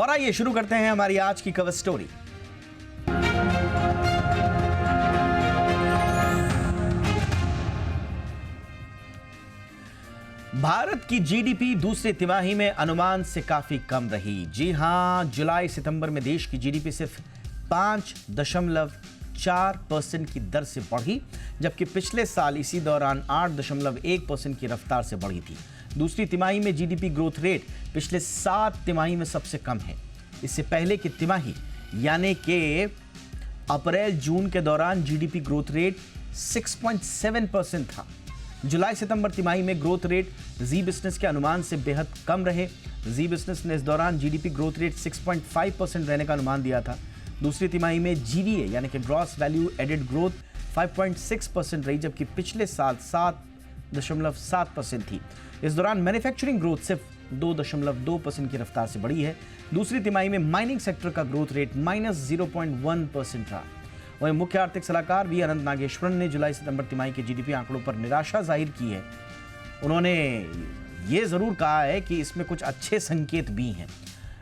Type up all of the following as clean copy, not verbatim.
और आइए शुरू करते हैं हमारी आज की कवर स्टोरी। भारत की जीडीपी दूसरी तिमाही में अनुमान से काफी कम रही। जी हां, जुलाई सितंबर में देश की जीडीपी सिर्फ 5.4% की दर से बढ़ी, जबकि पिछले साल इसी दौरान 8.1% की रफ्तार से बढ़ी थी। दूसरी तिमाही में जीडीपी ग्रोथ रेट पिछले 7 तिमाही में सबसे कम है। इससे पहले की तिमाही यानी कि अप्रैल जून के दौरान जीडीपी ग्रोथ रेट 6.7% था। जुलाई सितंबर तिमाही में ग्रोथ रेट जी बिजनेस के अनुमान से बेहद कम रहे। जी बिजनेस ने इस दौरान जीडीपी ग्रोथ रेट 6.5% रहने का अनुमान दिया था। दूसरी तिमाही में जीवीए यानी कि ग्रॉस वैल्यू एडेड ग्रोथ 5.6% रही, जबकि पिछले साल 7.7% थी। इस दौरान मैन्युफैक्चरिंग ग्रोथ सिर्फ 2.2% की रफ्तार से बढ़ी है। दूसरी तिमाही में माइनिंग सेक्टर का ग्रोथ रेट -0.1% रहा। वहीं मुख्य आर्थिक सलाहकार वी अनंत नागेश्वरन ने जुलाई सितंबर तिमाही के जीडीपी आंकड़ों पर निराशा जाहिर की है। उन्होंने ये जरूर कहा है कि इसमें कुछ अच्छे संकेत भी हैं।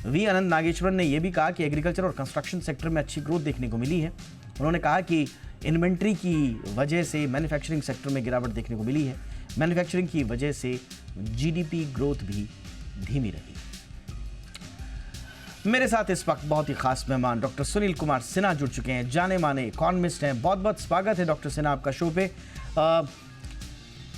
वी अनंत नागेश्वरन ने यह भी कहा कि एग्रीकल्चर और कंस्ट्रक्शन सेक्टर में अच्छी ग्रोथ देखने को मिली है। उन्होंने कहा कि इन्वेंट्री की वजह से मैन्युफैक्चरिंग सेक्टर में गिरावट देखने को मिली है। मैन्युफैक्चरिंग की वजह से जीडीपी ग्रोथ भी धीमी रही। मेरे साथ इस वक्त बहुत ही खास मेहमान डॉक्टर सुनील कुमार सिन्हा जुड़ चुके हैं, जाने माने इकोनॉमिस्ट हैं। बहुत बहुत स्वागत है डॉक्टर सिन्हा आपका शो पे।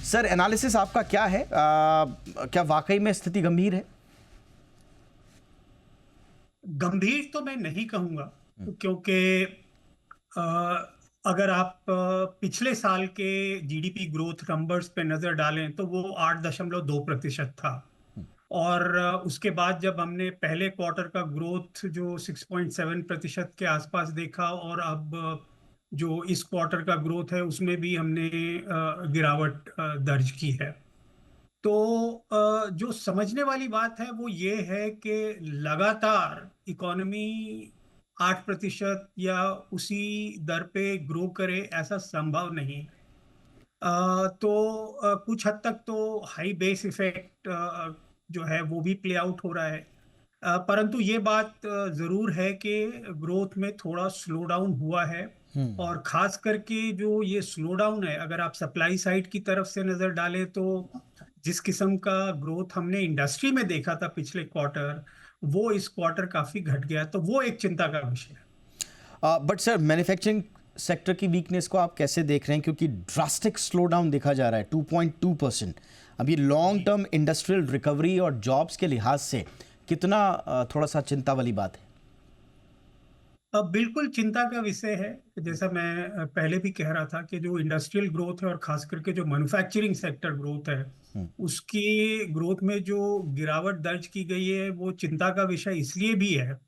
सर, एनालिसिस आपका क्या है? क्या वाकई में स्थिति गंभीर है? गंभीर तो मैं नहीं कहूंगा, क्योंकि अगर आप पिछले साल के जीडीपी ग्रोथ नंबर्स पे नजर डालें तो वो 8.2% था। और उसके बाद जब हमने पहले क्वार्टर का ग्रोथ जो 6.7% के आसपास देखा, और अब जो इस क्वार्टर का ग्रोथ है उसमें भी हमने गिरावट दर्ज की है। तो जो समझने वाली बात है वो ये है कि लगातार इकोनॉमी 8% या उसी दर पे ग्रो करे ऐसा संभव नहीं। तो कुछ हद तक तो हाई बेस इफेक्ट जो है वो भी प्ले आउट हो रहा है। परंतु ये बात जरूर है कि ग्रोथ में थोड़ा स्लो डाउन हुआ है। और खास करके जो ये स्लो डाउन है, अगर आप सप्लाई साइड की तरफ से नजर डालें तो जिस किस्म का ग्रोथ हमने इंडस्ट्री में देखा था पिछले क्वार्टर, वो इस क्वार्टर काफी घट गया, तो वो एक चिंता का विषय है। बट सर, मैन्युफैक्चरिंग सेक्टर की वीकनेस को आप कैसे देख रहे हैं? क्योंकि ड्रास्टिक स्लो डाउन देखा जा रहा है 2.2%। अब ये लॉन्ग टर्म इंडस्ट्रियल रिकवरी और जॉब्स के लिहाज से कितना थोड़ा सा चिंता वाली बात है? अब बिल्कुल चिंता का विषय है। जैसा मैं पहले भी कह रहा था कि जो इंडस्ट्रियल ग्रोथ है और खास करके जो मैन्युफैक्चरिंग सेक्टर ग्रोथ है, उसकी ग्रोथ में जो गिरावट दर्ज की गई है वो चिंता का विषय इसलिए भी है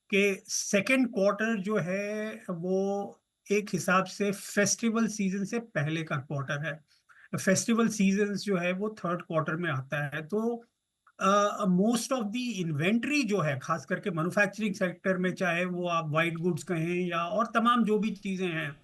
कि सेकेंड क्वार्टर जो है वो एक हिसाब से फेस्टिवल सीजन से पहले का क्वार्टर है। फेस्टिवल सीजन जो है वो थर्ड क्वार्टर में आता है। तो मोस्ट ऑफ द इन्वेंट्री जो है खास करके मैन्युफैक्चरिंग सेक्टर में, चाहे वो आप वाइट गुड्स कहें या और तमाम जो भी चीजें हैं,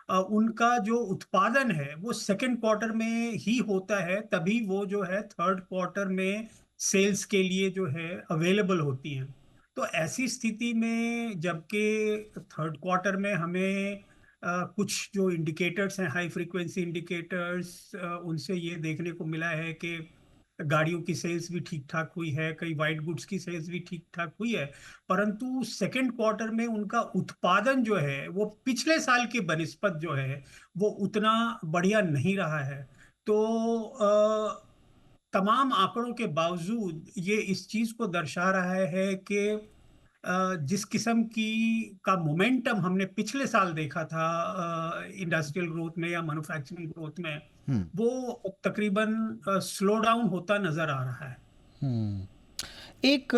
उनका जो उत्पादन है वो सेकेंड क्वार्टर में ही होता है। तभी वो जो है थर्ड क्वार्टर में सेल्स के लिए जो है अवेलेबल होती हैं। तो ऐसी स्थिति में जबकि थर्ड क्वार्टर में हमें कुछ जो इंडिकेटर्स हैं, हाई फ्रीक्वेंसी इंडिकेटर्स, उनसे ये देखने को मिला है कि गाड़ियों की सेल्स भी ठीक ठाक हुई है, कई वाइट गुड्स की सेल्स भी ठीक ठाक हुई है, परंतु सेकेंड क्वार्टर में उनका उत्पादन जो है वो पिछले साल के बनिस्पत जो है वो उतना बढ़िया नहीं रहा है। तो तमाम आंकड़ों के बावजूद ये इस चीज को दर्शा रहा है कि जिस किस्म की का मोमेंटम हमने पिछले साल देखा था इंडस्ट्रियल ग्रोथ में या मैन्युफैक्चरिंग ग्रोथ में, वो तकरीबन स्लो डाउन होता नजर आ रहा है। एक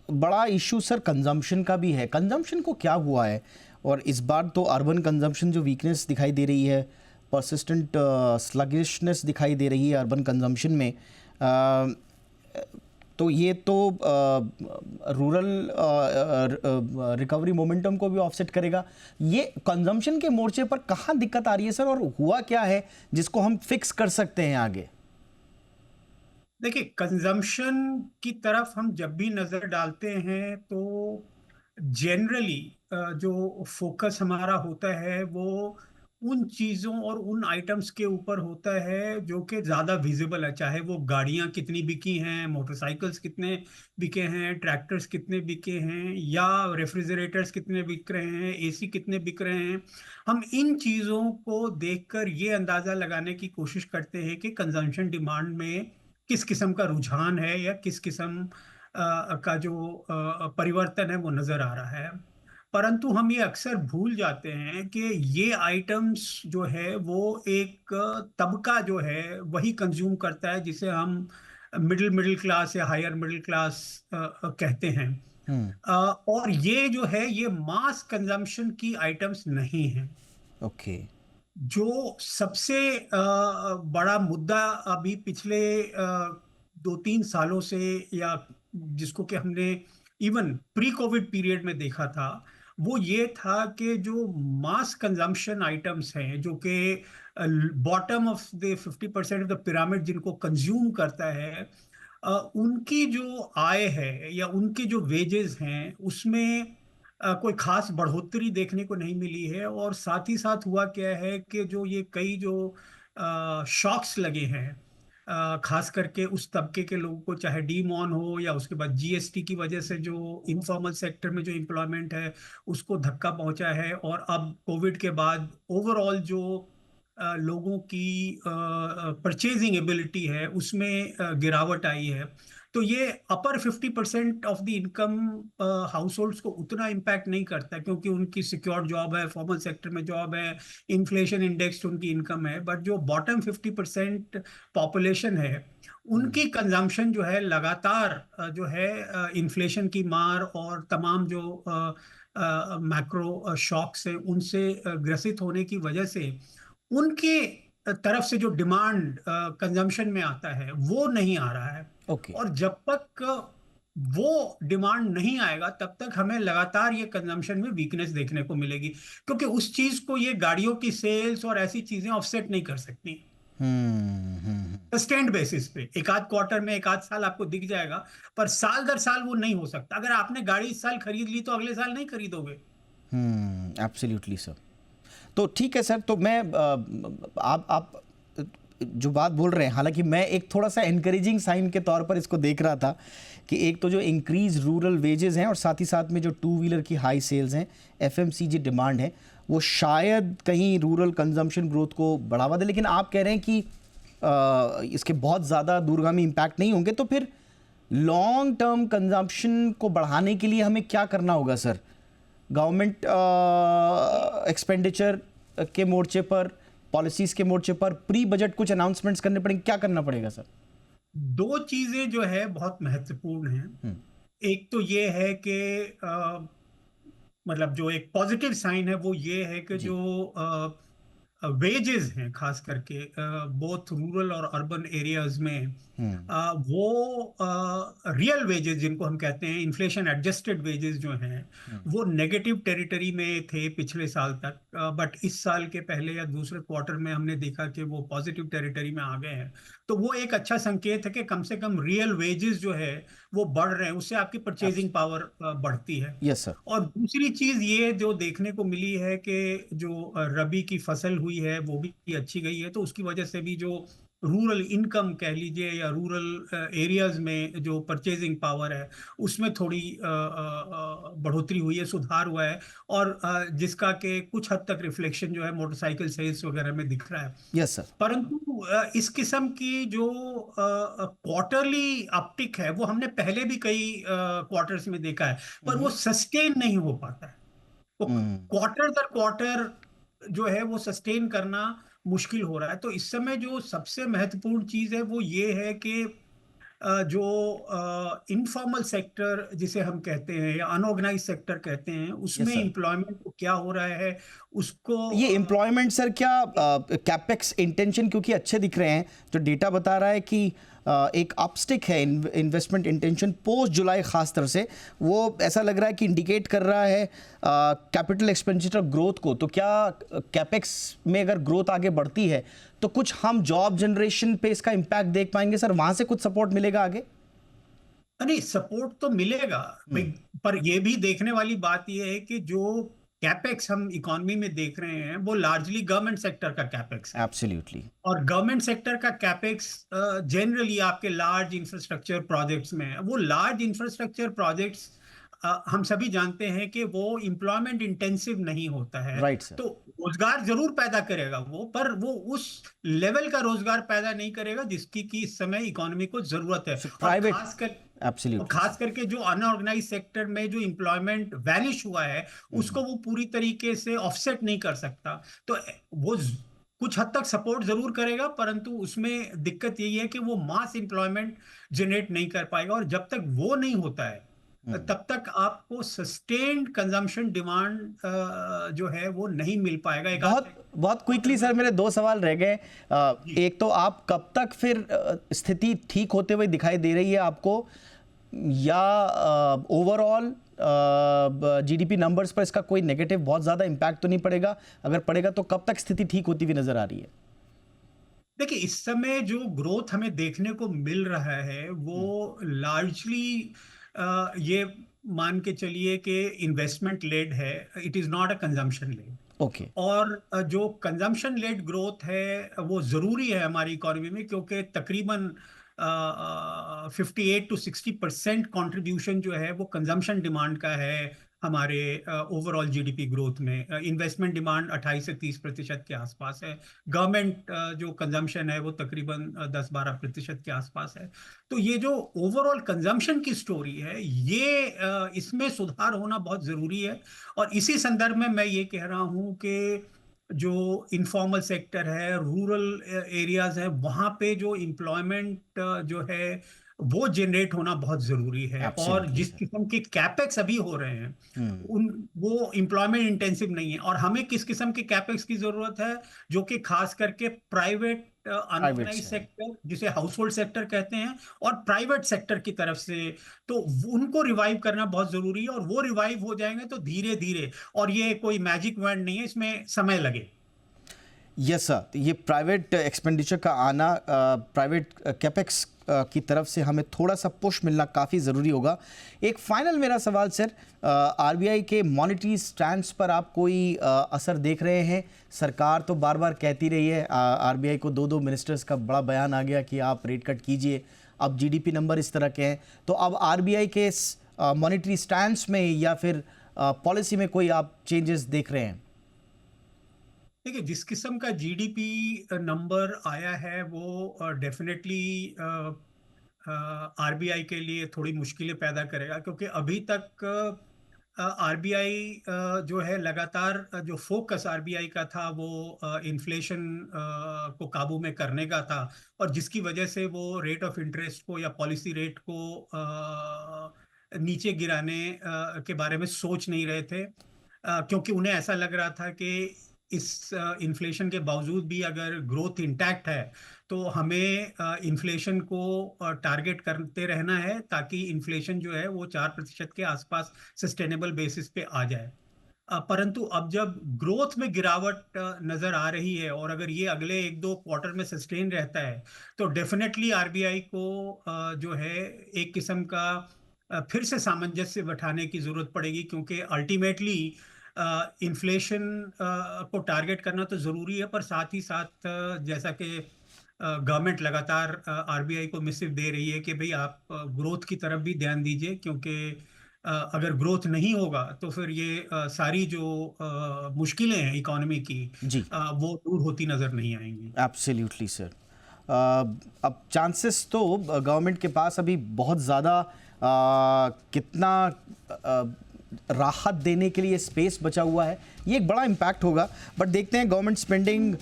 बड़ा इशू सर कंजम्पशन का भी है। कंजम्पशन को क्या हुआ है? और इस बार तो अर्बन कंजम्पशन जो वीकनेस दिखाई दे रही है, परसिस्टेंट स्लगिशनेस दिखाई दे रही है अर्बन कंजम्पशन में, तो ये तो रूरल रिकवरी मोमेंटम को भी ऑफसेट करेगा। ये कंजम्पशन के मोर्चे पर कहाँ दिक्कत आ रही है सर, और हुआ क्या है जिसको हम फिक्स कर सकते हैं आगे? देखिए, कंजम्पशन की तरफ हम जब भी नजर डालते हैं तो जनरली जो फोकस हमारा होता है वो उन चीजों और उन आइटम्स के ऊपर होता है जो कि ज्यादा विजिबल है, चाहे वो गाड़ियां कितनी बिकी हैं, मोटरसाइकिल्स कितने बिके हैं, ट्रैक्टर्स कितने बिके हैं, या रेफ्रिजरेटर्स कितने बिक रहे हैं, एसी कितने बिक रहे हैं। हम इन चीजों को देखकर ये अंदाजा लगाने की कोशिश करते हैं कि कंजम्पशन डिमांड में किस किस्म का रुझान है या किस किस्म का जो परिवर्तन है वो नजर आ रहा है। परंतु हम ये अक्सर भूल जाते हैं कि ये आइटम्स जो है वो एक तबका जो है वही कंज्यूम करता है जिसे हम मिडिल मिडिल क्लास या हायर मिडिल क्लास कहते हैं। हम्म। और ये जो है ये मास कंजम्पशन की आइटम्स नहीं है। ओके। जो सबसे बड़ा मुद्दा अभी पिछले 2-3 सालों से, या जिसको कि हमने इवन प्री कोविड पीरियड में देखा था, वो ये था कि जो मास कंजम्पशन आइटम्स हैं जो कि bottom of the 50% of the pyramid जिनको कंज्यूम करता है, उनकी जो आय है या उनके जो वेजेस हैं उसमें कोई खास बढ़ोतरी देखने को नहीं मिली है। और साथ ही साथ हुआ क्या है कि जो ये कई जो शॉक्स लगे हैं, खास करके उस तबके के लोगों को, चाहे डीमॉन हो या उसके बाद जीएसटी की वजह से जो इनफॉर्मल सेक्टर में जो एम्प्लॉयमेंट है उसको धक्का पहुंचा है, और अब कोविड के बाद ओवरऑल जो लोगों की परचेजिंग एबिलिटी है उसमें गिरावट आई है। तो ये अपर 50% of the income house holds को उतना इम्पैक्ट नहीं करता क्योंकि उनकी सिक्योर्ड जॉब है, फॉर्मल सेक्टर में जॉब है, इन्फ्लेशन इंडेक्स उनकी इनकम है। बट जो बॉटम 50% पॉपुलेशन है हम्म। उनकी कंजम्पशन जो है लगातार जो है इन्फ्लेशन की मार और तमाम जो मैक्रो शॉक्स हैं उनसे ग्रसित होने की वजह से उनके तरफ से जो डिमांड कंजम्पशन में आता है वो नहीं आ रहा है। ओके। और जब तक वो डिमांड नहीं आएगा तब तक हमें लगातार ये कंजम्पशन में वीकनेस देखने को मिलेगी, क्योंकि उस चीज को ये गाड़ियों की सेल्स और ऐसी चीजें ऑफसेट नहीं कर सकती। हम्म। सस्टेन्ड बेसिस पे एक आध क्वार्टर में एक आध साल आपको दिख जाएगा, पर साल दर साल वो नहीं हो सकता। अगर आपने गाड़ी इस साल खरीद ली तो अगले साल नहीं खरीदोगे। Absolutely sir. तो ठीक है सर, तो मैं आप जो बात बोल रहे हैं, हालांकि मैं एक थोड़ा सा एनकरेजिंग साइन के तौर पर इसको देख रहा था कि एक तो जो इंक्रीज रूरल वेजेस हैं और साथ ही साथ में जो टू व्हीलर की हाई सेल्स हैं, एफएमसीजी डिमांड है, वो शायद कहीं रूरल कंजम्पशन ग्रोथ को बढ़ावा दे। लेकिन आप कह रहे हैं कि इसके बहुत ज़्यादा दूरगामी इम्पैक्ट नहीं होंगे, तो फिर लॉन्ग टर्म कंजम्पशन को बढ़ाने के लिए हमें क्या करना होगा सर? गवर्नमेंट एक्सपेंडिचर के मोर्चे पर, पॉलिसीज के मोर्चे पर प्री बजट कुछ अनाउंसमेंट्स करने पड़ेंगे, क्या करना पड़ेगा सर? दो चीजें जो है बहुत महत्वपूर्ण हैं। एक तो ये है कि मतलब जो एक पॉजिटिव साइन है वो ये है कि जी। जो वेजेस हैं खास करके बोथ रूरल और अर्बन एरियाज में, हम्म। वो रियल वेजेस जिनको हम कहते हैं इन्फ्लेशन एडजस्टेड वेजेस जो हैं वो नेगेटिव टेरिटरी में थे पिछले साल तक। बट इस साल के पहले या दूसरे क्वार्टर में हमने देखा कि वो पॉजिटिव टेरिटरी में आ गए हैं। तो वो एक अच्छा संकेत है कि कम से कम रियल वेजेस जो है वो बढ़ रहे हैं, उससे आपकी परचेजिंग पावर बढ़ती है। Yes sir. और दूसरी चीज ये जो देखने को मिली है कि जो रबी की फसल हुई है वो भी अच्छी गई है, तो उसकी वजह से भी जो रूरल इनकम कह लीजिए या रूरल एरियाज में जो परचेजिंग पावर है उसमें थोड़ी बढ़ोतरी हुई है, सुधार हुआ है। और जिसका कि कुछ हद तक रिफ्लेक्शन जो है मोटरसाइकिल सेल्स वगैरह में दिख रहा है। Yes sir. परंतु इस किस्म की जो क्वार्टरली अपटिक है वो हमने पहले भी कई क्वार्टर्स में देखा है, पर वो सस्टेन नहीं हो पाता है। वो हम्म। क्वार्टर दर क्वार्टर जो है वो सस्टेन करना मुश्किल हो रहा है। तो इस समय जो सबसे महत्वपूर्ण चीज है वो ये है कि जो इनफॉर्मल सेक्टर जिसे हम कहते हैं या अनऑर्गेनाइज सेक्टर कहते हैं यस उसमें सर। एम्प्लॉयमेंट को क्या हो रहा है उसको ये एम्प्लॉयमेंट सर क्या कैपेक्स इंटेंशन क्योंकि अच्छे दिख रहे हैं, जो डेटा बता रहा है कि एक अपस्टिक है इन्वेस्टमेंट इंटेंशन पोस्ट जुलाई, खास तरह से वो ऐसा लग रहा है कि इंडिकेट कर रहा है कैपिटल एक्सपेंडिचर ग्रोथ को। तो क्या कैपेक्स में अगर ग्रोथ आगे बढ़ती है तो कुछ हम जॉब जनरेशन पे इसका इम्पैक्ट देख पाएंगे सर, वहां से कुछ सपोर्ट मिलेगा आगे? नहीं, सपोर्ट तो मिलेगा भाई, पर ये भी देखने वाली बात ये है कि जो कैपेक्स हम इकोनॉमी में देख रहे हैं वो लार्जली गवर्नमेंट सेक्टर का कैपेक्स है। एब्सोल्युटली। और गवर्नमेंट सेक्टर का कैपेक्स जनरली आपके लार्ज इंफ्रास्ट्रक्चर प्रोजेक्ट्स में है। वो लार्ज इंफ्रास्ट्रक्चर प्रोजेक्ट्स हम सभी जानते हैं कि वो एम्प्लॉयमेंट इंटेंसिव नहीं होता है। Right sir. तो रोजगार जरूर पैदा करेगा वो, पर वो उस लेवल का रोजगार पैदा नहीं करेगा जिसकी कि इस समय इकोनॉमी को जरूरत है। और प्राइवेट, खासकर एब्सोल्युटली, खास करके जो अनऑर्गेनाइज सेक्टर में जो एम्प्लॉयमेंट वैनिश हुआ है उसको वो पूरी तरीके से ऑफसेट नहीं कर सकता। तो वो कुछ हद तक सपोर्ट जरूर करेगा, परंतु उसमें दिक्कत यही है कि वो मास एम्प्लॉयमेंट जनरेट नहीं कर पाएगा। और जब तक वो नहीं होता है तब तक आपको सस्टेन्ड कंजम्पशन डिमांड जो है वो नहीं मिल पाएगा। बहुत क्विकली सर, मेरे 2 सवाल रह गए। एक तो आप कब तक फिर स्थिति ठीक होते हुए दिखाई दे रही है आपको, या ओवरऑल जीडीपी नंबर्स पर इसका कोई नेगेटिव बहुत ज़्यादा इम्पैक्ट तो नहीं पड़ेगा? अगर पड़ेगा तो कब तक स्थिति ठीक होती हुई नजर आ रही है? देखिए, इस समय जो ग्रोथ हमें देखने को मिल रहा है वो लार्जली ये मान के चलिए कि इन्वेस्टमेंट लेड है, it is not a consumption led. Okay. और जो कंजम्पशन लेड ग्रोथ है वो जरूरी है हमारी इकोनॉमी में, क्योंकि तकरीबन 58 to 60% कंट्रीब्यूशन जो है वो कंजम्पशन डिमांड का है हमारे ओवरऑल जीडीपी ग्रोथ में। इन्वेस्टमेंट डिमांड 28 से 30% के आसपास है। गवर्नमेंट जो कंजम्पशन है वो तकरीबन 10-12% के आसपास है। तो ये जो ओवरऑल कंजम्पशन की स्टोरी है ये इसमें सुधार होना बहुत जरूरी है। और इसी संदर्भ में मैं ये कह रहा हूँ कि जो इनफॉर्मल सेक्टर है, रूरल एरियाज है, वहां पे जो एम्प्लॉयमेंट जो है वो जनरेट होना बहुत जरूरी है। और जिस किस्म के कैपेक्स अभी हो रहे हैं उन वो एम्प्लॉयमेंट इंटेंसिव नहीं है। और हमें किस किस्म के कैपेक्स की जरूरत है, जो कि खास करके प्राइवेट अनऑर्गेनाइज सेक्टर, जिसे हाउस होल्ड सेक्टर कहते हैं, और प्राइवेट सेक्टर की तरफ से, तो उनको रिवाइव करना बहुत जरूरी है। और वो रिवाइव हो जाएंगे तो धीरे धीरे, और ये कोई मैजिक वर्ड नहीं है, इसमें समय लगे। यस सर, ये प्राइवेट एक्सपेंडिचर का आना, प्राइवेट कैपेक्स की तरफ से हमें थोड़ा सा पुश मिलना काफ़ी ज़रूरी होगा। एक फाइनल मेरा सवाल सर, आरबीआई के मॉनेटरी स्टैंड पर आप कोई असर देख रहे हैं? सरकार तो बार बार कहती रही है, आरबीआई को 2 मिनिस्टर्स का बड़ा बयान आ गया कि आप रेट कट कीजिए। अब जीडीपी नंबर इस तरह के हैं, तो अब आरबीआई के मॉनेटरी स्टैंड में या फिर पॉलिसी में कोई आप चेंजेस देख रहे हैं? देखिए, जिस किस्म का जीडीपी नंबर आया है वो डेफिनेटली आरबीआई के लिए थोड़ी मुश्किलें पैदा करेगा, क्योंकि अभी तक आरबीआई जो है लगातार जो फोकस आरबीआई का था वो इन्फ्लेशन को काबू में करने का था, और जिसकी वजह से वो रेट ऑफ इंटरेस्ट को या पॉलिसी रेट को नीचे गिराने के बारे में सोच नहीं रहे थे, क्योंकि उन्हें ऐसा लग रहा था कि इस इन्फ्लेशन के बावजूद भी अगर ग्रोथ इंटैक्ट है तो हमें इन्फ्लेशन को टारगेट करते रहना है, ताकि इन्फ्लेशन जो है वो 4% के आसपास सस्टेनेबल बेसिस पे आ जाए। परंतु अब जब ग्रोथ में गिरावट नजर आ रही है, और अगर ये अगले 1-2 क्वार्टर में सस्टेन रहता है, तो डेफिनेटली आरबीआई को जो है एक किस्म का फिर से सामंजस्य बैठाने की जरूरत पड़ेगी, क्योंकि अल्टीमेटली इन्फ्लेशन को टारगेट करना तो जरूरी है, पर साथ ही साथ जैसा कि गवर्नमेंट लगातार आरबीआई को मिसिव दे रही है कि भाई आप ग्रोथ की तरफ भी ध्यान दीजिए, क्योंकि अगर ग्रोथ नहीं होगा तो फिर ये सारी जो मुश्किलें हैं इकोनॉमी की जी, वो दूर होती नजर नहीं आएंगी। Absolutely sir. अब चांसेस तो गवर्नमेंट के पास अभी बहुत ज़्यादा कितना राहत देने के लिए स्पेस बचा हुआ है, ये एक बड़ा इम्पैक्ट होगा। बट देखते हैं, गवर्नमेंट स्पेंडिंग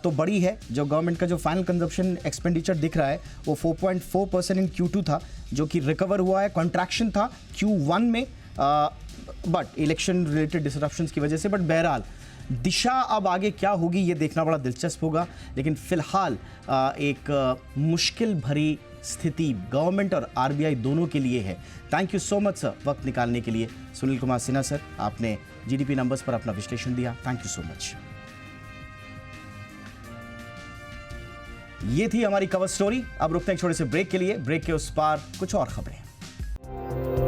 तो बड़ी है। जो गवर्नमेंट का जो फाइनल कंजप्शन एक्सपेंडिचर दिख रहा है वो 4.4% इन Q2 था, जो कि रिकवर हुआ है। कॉन्ट्रैक्शन था Q1 में, बट इलेक्शन रिलेटेड डिसरप्शंस की वजह से। बट बहरहाल दिशा अब आगे क्या होगी ये देखना बड़ा दिलचस्प होगा। लेकिन फिलहाल एक मुश्किल भरी स्थिति गवर्नमेंट और आरबीआई दोनों के लिए है। Thank you so much sir वक्त निकालने के लिए। सुनील कुमार सिन्हा सर, आपने जीडीपी नंबर्स पर अपना विश्लेषण दिया, थैंक यू सो मच। ये थी हमारी कवर स्टोरी। अब रुकते हैं छोटे से ब्रेक के लिए। ब्रेक के उस पार कुछ और खबरें।